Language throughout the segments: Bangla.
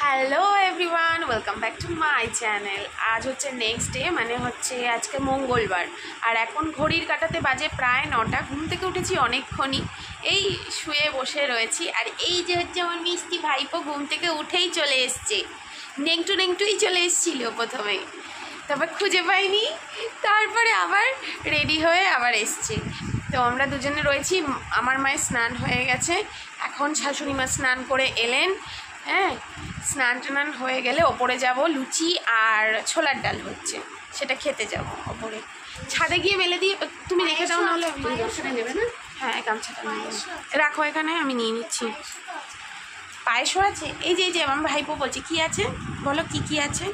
Hello everyone, welcome back to my channel. আজ হচ্ছে নেক্সট ডে, মানে হচ্ছে আজকে মঙ্গলবার। আর এখন ঘড়ির কাঁটাতে বাজে প্রায় 9টা। ঘুম থেকে উঠেছি অনেকক্ষণই, এই শুয়ে বসে রয়েছি। আর এই যে হচ্ছে আমার মিষ্টি ভাইপো ঘুম থেকে উঠেই চলে এসছে। নেংটুই চলে এসেছিল প্রথমে, তারপর খুঁজে পাইনি, তারপরে আবার রেডি হয়ে আবার এসছে। তো আমরা দুজনে রয়েছি। আমার মায়ের স্নান হয়ে গেছে, এখন শাশুড়ি মা স্নান করে এলেন। হ্যাঁ, স্নান টান হয়ে গেলে ওপরে যাব, লুচি আর ছোলার ডাল হচ্ছে, সেটা খেতে যাব ওপরে। ছাদে গিয়ে মেলে দিয়ে তুমি রেখে দাও, নাহলে গামছাটা নেবে না? হ্যাঁ, গামছাটা নেবে, রাখো এখানে, আমি নিয়ে নিচ্ছি। পায়েসও আছে, এই যে আমার ভাইপো বলছে কি আছে, বলো কি কি আছে।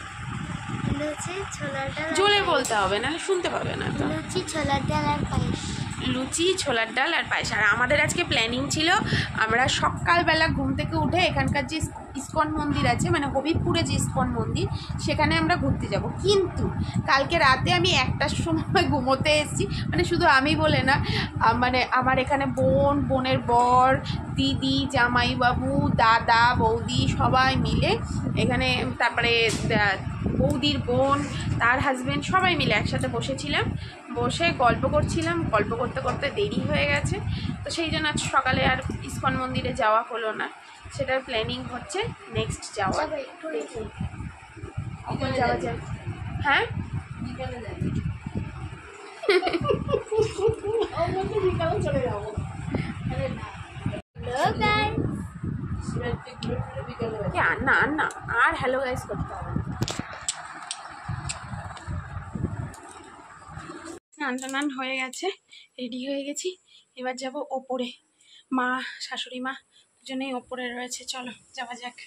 জোরে বলতে হবে, নাহলে শুনতে পাবে না তো। লুচি, ছোলার ডাল আর পায়েস। লুচি, ছোলার ডাল আর পায়েস। আর আমাদের আজকে প্ল্যানিং ছিল, আমরা সকালবেলা ঘুম থেকে উঠে এখানকার যে ইস্কন মন্দির আছে, মানে হবিবপুরে যে ইস্কন মন্দির, সেখানে আমরা ঘুরতে যাব। কিন্তু কালকে রাতে আমি 1টার সময় ঘুমোতে এসেছি, মানে শুধু আমি বলে না, মানে আমার এখানে বোনের বর, দিদি, জামাইবাবু, দাদা, বৌদি সবাই মিলে এখানে, তারপরে বৌদির বোন, তার হাজব্যান্ড, সবাই মিলে একসাথে বসেছিলাম, বসে গল্প করছিলাম। গল্প করতে করতে দেরি হয়ে গেছে, তো সেই জন্য আজ সকালে আর ইস্কন মন্দিরে যাওয়া হলো না। সেটার প্ল্যানিং হচ্ছে নেক্সট যাওয়া। দেখি এখন যাওয়া যায়। হ্যাঁ, চলে যাবো। না আর হ্যালো গাইস করতে হবে না। স্নান টান হয়ে গেছে, রেডি হয়ে গেছি, এবার যাব ওপরে। মা, শাশুড়ি মা দুজনেই ওপরে রয়েছে, চলো যাওয়া যাক।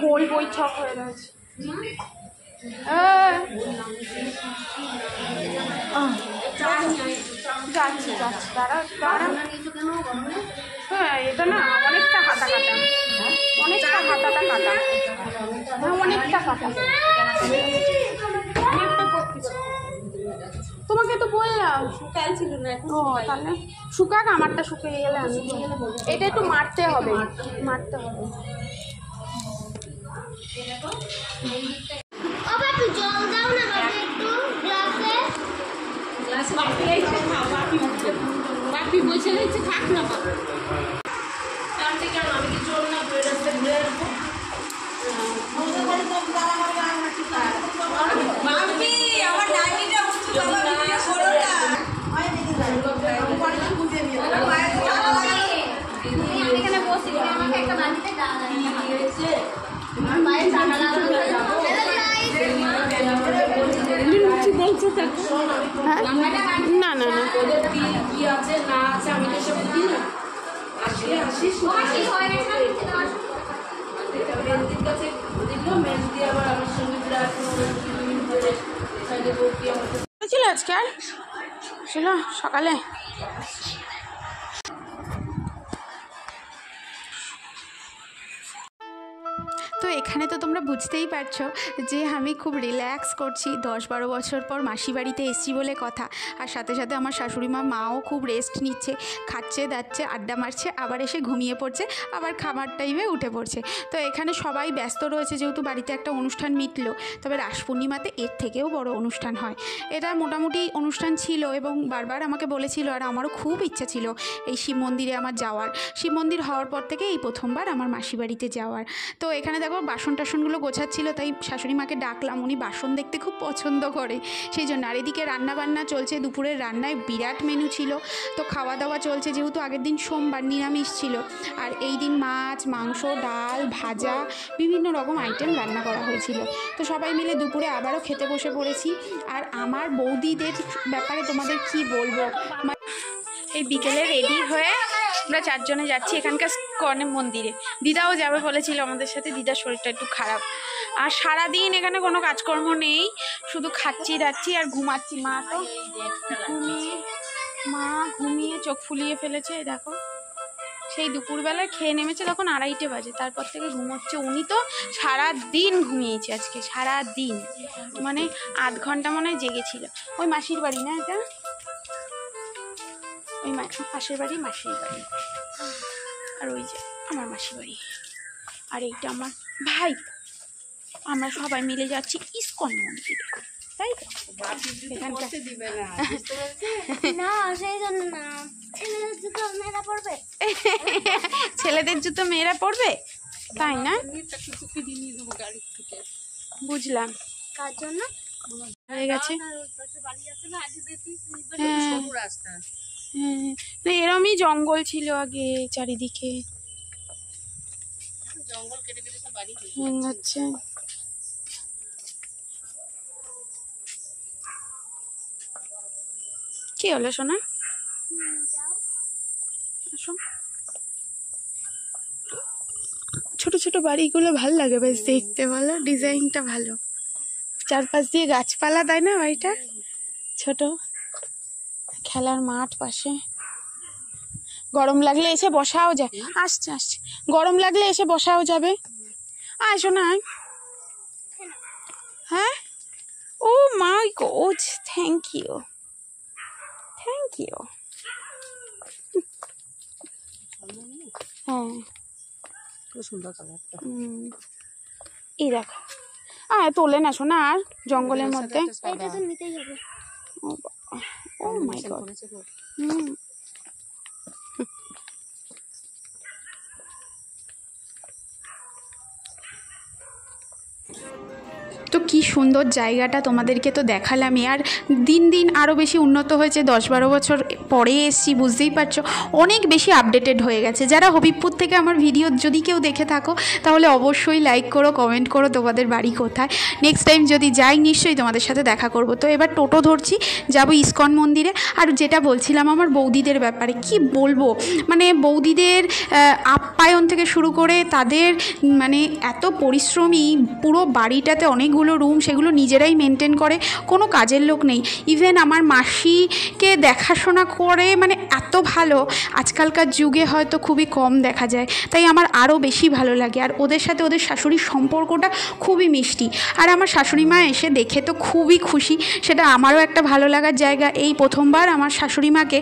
গোল বৈঠক হয়ে রয়েছে। যাচ্ছি দাঁড়া। হ্যাঁ, এটা না অনেকটা হাতা কাটা, অনেকটা হাতাটা কাটা, অনেকটা কাটা। তোমাকে তো বললাম শুকাল ছিল না, ও তাহলে শুকাক, আমারটা শুকিয়ে গেলে আমি এটা একটু মারতে হবে। জল দাও না একটু গ্লাসে। বাপি বসে রয়েছে, থাক না বাবা, আমি কি জল না ঘুরে রাস্তা ঘুরে আসবো। বাপি আমার ডাইনিটা বুঝতে এখানে বসি, আমাকে একটা বাটিতে ডাল দিয়েছে। আমার মায়ের জানা লাগলো না কি আছে না আছে আমি তো সব দিই না। আসলে আসিস মেহেন্দির কাছে দিল, মেহেন্দি আবার আমার সঙ্গে ছিল আজকে আর ছিল সকালে। তো এখানে তো তোমরা বুঝতেই পারছো যে আমি খুব রিল্যাক্স করছি। 10-12 বছর পর মাসি বাড়িতে এসেছি বলে কথা। আর সাথে সাথে আমার শাশুড়ি মাও খুব রেস্ট নিচ্ছে, খাচ্ছে দাচ্ছে, আড্ডা মারছে, আবার এসে ঘুমিয়ে পড়ছে, আবার খাবার টাইমে উঠে পড়ছে। তো এখানে সবাই ব্যস্ত রয়েছে, যেহেতু বাড়িতে একটা অনুষ্ঠান মিটলো। তবে রাস পূর্ণিমাতে এর থেকেও বড় অনুষ্ঠান হয়। এটা মোটামুটি অনুষ্ঠান ছিল এবং বারবার আমাকে বলেছিল, আর আমারও খুব ইচ্ছা ছিল এই শিব মন্দিরে আমার যাওয়ার। শিব মন্দির হওয়ার পর থেকে এই প্রথমবার আমার মাসি বাড়িতে যাওয়ার। তো এখানে দেখো বাসন টাসনগুলো গোছাচ্ছিল, তাই শাশুড়ি মাকে ডাকলাম, উনি বাসন দেখতে খুব পছন্দ করে, সেই জন্য। আর এদিকে রান্নাবান্না চলছে, দুপুরের রান্নায় বিরাট মেনু ছিল। তো খাওয়া দাওয়া চলছে, যেহেতু আগের দিন সোমবার নিরামিষ ছিল, আর এই দিন মাছ, মাংস, ডাল, ভাজা, বিভিন্ন রকম আইটেম রান্না করা হয়েছিল। তো সবাই মিলে দুপুরে আবারও খেতে বসে পড়েছি। আর আমার বৌদিদের ব্যাপারে তোমাদের কি বলবো, এই বিকেলে রেডি হয়ে আমরা 4 জনে যাচ্ছি এখানকার ইস্কন মন্দিরে। দিদাও যাবে বলেছিল আমাদের সাথে, দিদার শরীরটা একটু খারাপ। আর সারাদিন এখানে কোনো কাজকর্ম নেই, শুধু খাচ্ছি দাচ্ছি আর ঘুমাচ্ছি। মা ঘুমিয়ে চোখ ফুলিয়ে ফেলেছে, দেখো সেই দুপুরবেলায় খেয়ে নেমেছে, তখন 2:30 বাজে, তারপর থেকে ঘুমোচ্ছে। উনি তো সারা দিন ঘুমিয়েছে আজকে, সারা দিন, মানে 8 ঘন্টা মনে হয় জেগেছিল। ওই মাসির বাড়ি না এটা, ওই পাশের বাড়ি মাসির বাড়ি, আর ওই যে আমার মাসির বাড়ি, আর এইটা আমার ভাই। আমরা সবাই মিলে যাচ্ছি ইসকন মন্দিরে, তাই তো? না সেই জন্য না, ছেলেদের জুতো মেয়েরা পরবে, তাই না? বুঝলাম। কার জন্য হয়ে গেছে। এরমই জঙ্গল ছিল আগে চারিদিকে, জঙ্গল কেটে কেটে সব বাড়ি হচ্ছে। কি হলো সোনা? ছোট ছোট বাড়িগুলো ভাল লাগে বেশ দেখতে, বলো ডিজাইনটা ভালো, চারপাশ দিয়ে গাছপালা, তাই না? বাড়িটা ছোট, খেলার মাঠ পাশে, গরম লাগলে এসে বসাও যায়। আসছে আসছে, গরম লাগলে এসে বসাও যাবে। আয় শোনা, হ্যাঁ। Oh my god, thank you, thank you. হ্যাঁ সুন্দর কালারটা। এই দেখো, তোলে না শোনা, আর জঙ্গলের মধ্যে নিতেই হবে। ও মাই গড। তো কি সুন্দর জায়গাটা তোমাদেরকে তো দেখালামই, আর দিন দিন আরও বেশি উন্নত হয়েছে। 10-12 বছর পরে এসছি, বুঝতেই পারছো অনেক বেশি আপডেটেড হয়ে গেছে। যারা হবিবপুর থেকে আমার ভিডিও যদি কেউ দেখে থাকো, তাহলে অবশ্যই লাইক করো, কমেন্ট করো তোমাদের বাড়ি কোথায়। নেক্সট টাইম যদি যাই নিশ্চয়ই তোমাদের সাথে দেখা করব। তো এবার টোটো ধরছি, যাবো ইসকন মন্দিরে। আর যেটা বলছিলাম আমার বৌদিদের ব্যাপারে, কি বলবো, মানে বৌদিদের আপ্যায়ন থেকে শুরু করে তাদের মানে এত পরিশ্রমী, পুরো বাড়িটাতে অনেকগুলো রুম, সেগুলো নিজেরাই মেনটেন করে, কোনো কাজের লোক নেই। ইভেন আমার মাসিকে দেখাশোনা করে, মানে এত ভালো, আজকালকার যুগে হয়তো খুবই কম দেখা যায়। তাই আমার আরও বেশি ভালো লাগে। আর ওদের সাথে ওদের শাশুড়ির সম্পর্কটা খুবই মিষ্টি। আর আমার শাশুড়ি মা এসে দেখে তো খুবই খুশি, সেটা আমারও একটা ভালো লাগার জায়গা। এই প্রথমবার আমার শাশুড়ি মাকে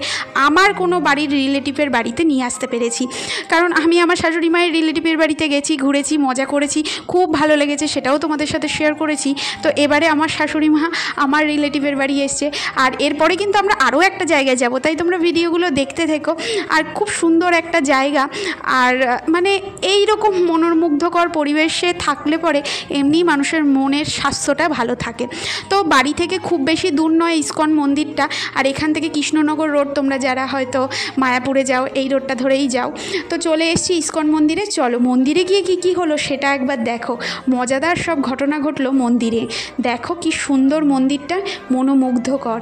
আমার কোনো বাড়ির রিলেটিভের বাড়িতে নিয়ে আসতে পেরেছি, কারণ আমি আমার শাশুড়ি মায়ের রিলেটিভের বাড়িতে গেছি, ঘুরেছি, মজা করেছি, খুব ভালো লেগেছে, সেটাও তোমাদের সাথে শেয়ার করেছি। তো এবারে আমার শাশুড়ি মা আমার রিলেটিভের বাড়ি এসছে, আর এরপরে কিন্তু আমরা আরও একটা জায়গায় যাব, তাই তোমরা ভিডিওগুলো দেখতে থেকো। আর খুব সুন্দর একটা জায়গা, আর মানে এই রকম মনোমুগ্ধকর পরিবেশে থাকলে পরে এমনি মানুষের মনের স্বাস্থ্যটা ভালো থাকে। তো বাড়ি থেকে খুব বেশি দূর নয় ইসকন মন্দিরটা, আর এখান থেকে কৃষ্ণনগর রোড, তোমরা যারা হয়তো মায়াপুরে যাও এই রোডটা ধরেই যাও। তো চলে এসেছি ইসকন মন্দিরে। চলো মন্দিরে গিয়ে কি হলো সেটা একবার দেখো, মজাদার সব ঘটনা ঘটলো মন্দিরে। দেখো কি সুন্দর মন্দিরটা, মনোমুগ্ধকর।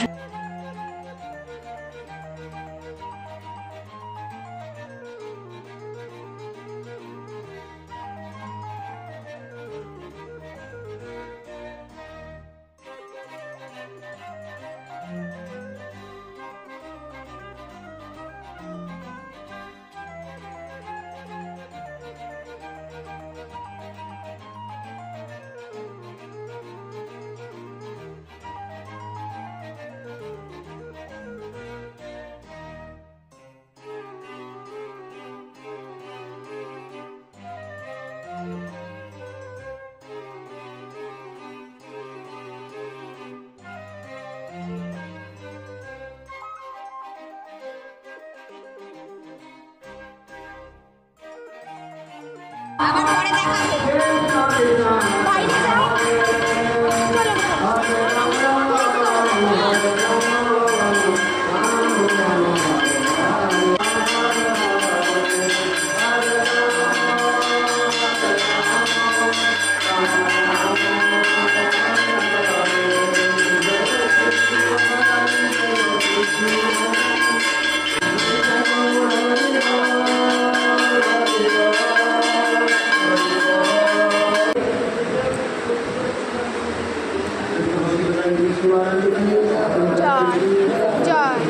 জয়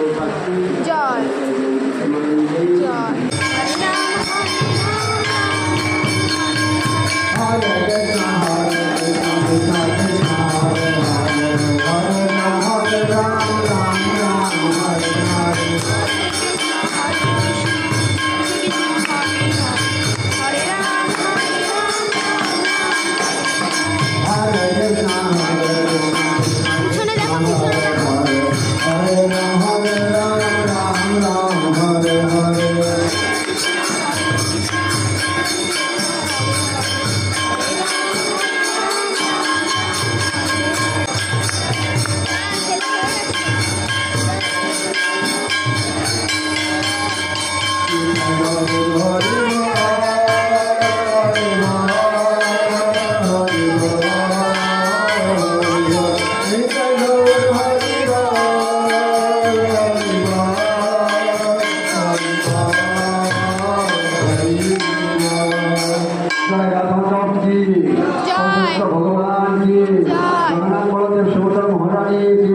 জয় জয় महारानी की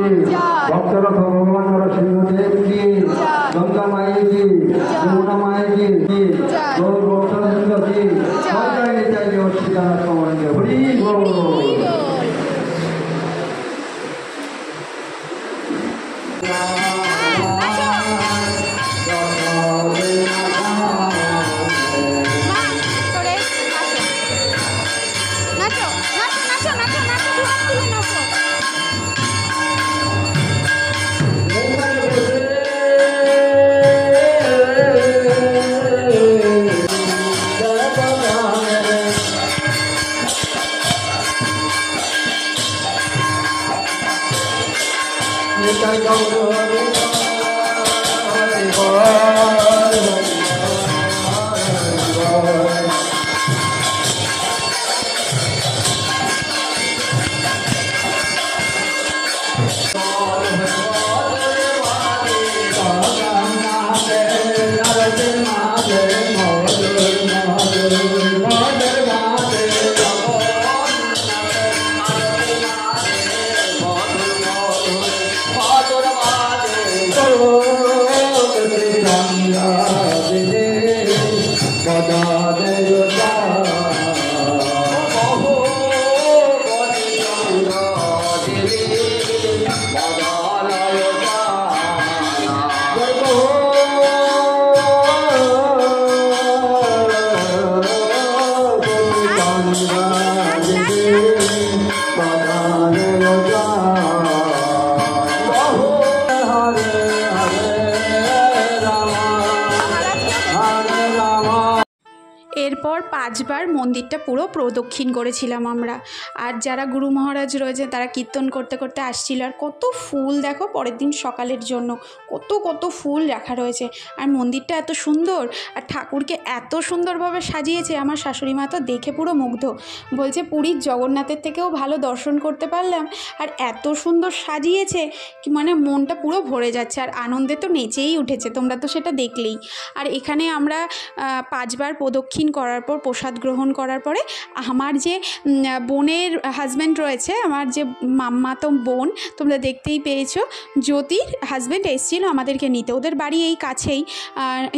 भक्तरथ भगवान नरसिंहदेव की गंगा माई की यमुना माई की गौर भक्तवृंद की जय नित्य सीतानाथ भगवान की हरि बोल। এরপর 5 বার মন্দিরটা পুরো প্রদক্ষিণ করেছিলাম আমরা। আর যারা গুরু মহারাজ রয়েছে তারা কীর্তন করতে করতে আসছিল। আর কত ফুল দেখো পরের দিন সকালের জন্য কত কত ফুল রাখা রয়েছে। আর মন্দিরটা এত সুন্দর আর ঠাকুরকে এত সুন্দরভাবে সাজিয়েছে, আমার শাশুড়ি মা তো দেখে পুরো মুগ্ধ, বলছে পুরীর জগন্নাথের থেকেও ভালো দর্শন করতে পারলাম। আর এত সুন্দর সাজিয়েছে কি মানে মনটা পুরো ভরে যাচ্ছে। আর আনন্দে তো নেচেই উঠেছে, তোমরা তো সেটা দেখলেই। আর এখানে আমরা 5 বার প্রদক্ষিণ করার পর প্রসাদ গ্রহণ করার পরে আমার যে বোনের হাজব্যান্ড রয়েছে, আমার যে মাম্মাতো বোন, তোমরা দেখতেই পেয়েছো, জ্যোতির হাজব্যান্ড এসেছিলো আমাদেরকে নিতে। ওদের বাড়ি এই কাছেই,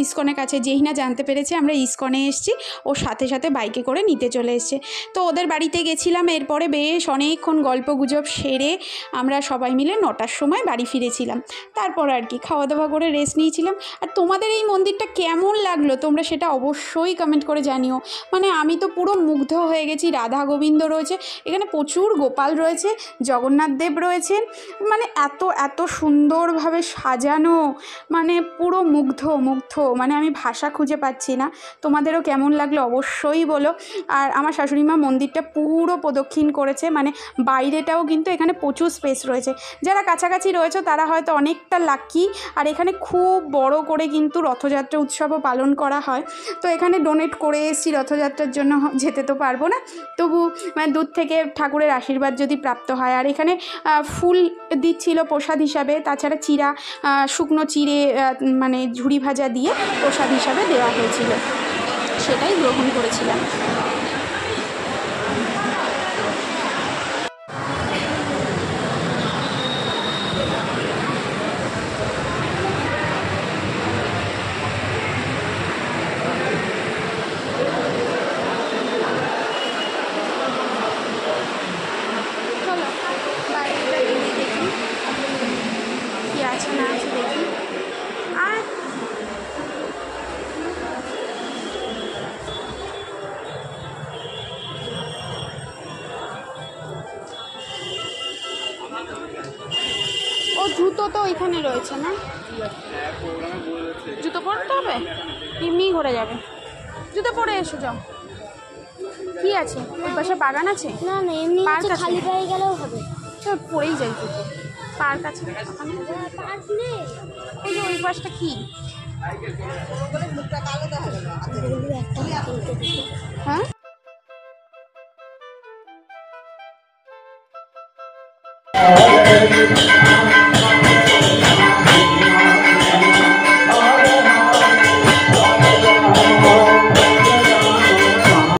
ইস্কনের কাছে। যেই না জানতে পেরেছে আমরা ইস্কনে এসেছি, ওর সাথে সাথে বাইকে করে নিতে চলে এসছে। তো ওদের বাড়িতে গেছিলাম। এরপরে বেশ অনেকক্ষণ গল্প গুজব সেরে আমরা সবাই মিলে 9টার সময় বাড়ি ফিরেছিলাম। তারপর আর কি খাওয়া দাওয়া করে রেস্ট নিয়েছিলাম। আর তোমাদের এই মন্দিরটা কেমন লাগলো তোমরা সেটা অবশ্যই কমেন্ট করে জানিও। মানে আমি তো পুরো মুগ্ধ হয়ে গেছি। রাধা গোবিন্দ রয়েছে এখানে, প্রচুর গোপাল রয়েছে, জগন্নাথ দেব রয়েছেন, মানে এত এত সুন্দরভাবে সাজানো, মানে পুরো মুগ্ধ মুগ্ধ, মানে আমি ভাষা খুঁজে পাচ্ছি না। তোমাদেরও কেমন লাগলো অবশ্যই বলো। আর আমার শাশুড়ি মা মন্দিরটা পুরো প্রদক্ষিণ করেছে, মানে বাইরেটাও কিন্তু এখানে প্রচুর স্পেস রয়েছে। যারা কাছাকাছি রয়েছে তারা হয়তো অনেকটা লাকি। আর এখানে খুব বড় করে কিন্তু রথযাত্রা উৎসবও পালন করা হয়। তো এখানে ডোনেট করে এসেছি রথযাত্রার জন্য, যেতে তো পারবো না, তবু মানে দূর থেকে ঠাকুরের আশীর্বাদ যদি প্রাপ্ত হয়। আর এখানে ফুল দিচ্ছিল প্রসাদ হিসাবে, তাছাড়া চিরা, শুকনো চিড়ে মানে ঝুড়ি ভাজা দিয়ে প্রসাদ হিসাবে দেওয়া হয়েছিল, সেটাই গ্রহণ করেছিলাম। ও জুতো তো ওইখানে রয়েছে না, জুতো পরতে হবে, এমনিই ঘুরে যাবে। জুতো পরে এসো, যাও। কি আছে ওই পাশে বাগান আছে? না না, এমনি পার্ক আছে, খালি পায়ে গেলেও হবে। পরেই যাই জুতো। পার্ক আছে পার্ক নেই, ওই যে ওই পাশটা কি? হ্যাঁ